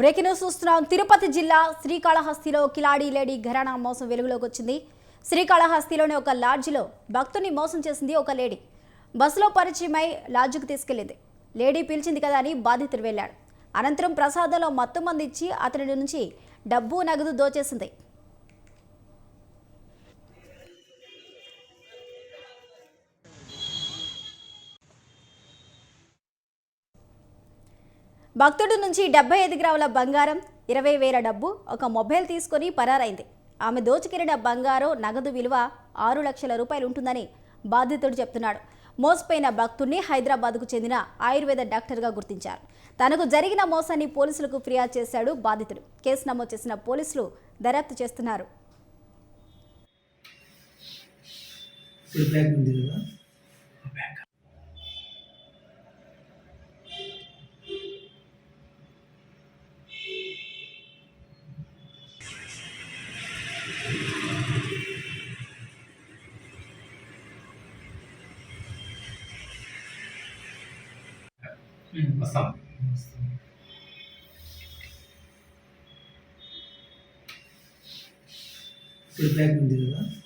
Breaking news చూస్తున్నాం. తిరుపతి జిల్లా శ్రీకాళహస్తిలో కిలాడి lady ఘరానా మోసం వెలుగులోకి వచ్చింది. శ్రీకాళహస్తిలోని ఒక లాడ్జిలో భక్తుని మోసం చేసింది ఒక లేడీ. బస్సులో పరిచయమై లాడ్జికి తీసుకెళ్లింది. లేడీ పిలిచింది కదా అని బాధితుడు వెళ్ళాడు. అనంతరం ప్రసాదంలో మత్తుమంది ఇచ్చి అతని నుంచి డబ్బు నగదు దోచేసింది. భక్తుడి నుంచి 75 గ్రాముల బంగారం, 20,000 డబ్బు, ఒక మొబైల్ తీసుకుని పరారైంది. ఆమె దోచుకెళ్లిన బంగారం నగదు విలువ 6 లక్షల రూపాయలు ఉంటుందని బాధితుడు చెప్తున్నాడు. మోసపోయిన భక్తుడిని హైదరాబాద్కు చెందిన ఆయుర్వేద డాక్టర్గా గుర్తించారు. తనకు జరిగిన మోసాన్ని పోలీసులకు ఫిర్యాదు చేశాడు బాధితుడు. కేసు నమోదు చేసిన పోలీసులు దర్యాప్తు చేస్తున్నారు. వస్తాం. ఇప్పుడు బ్యాగ్ ఉంది కదా.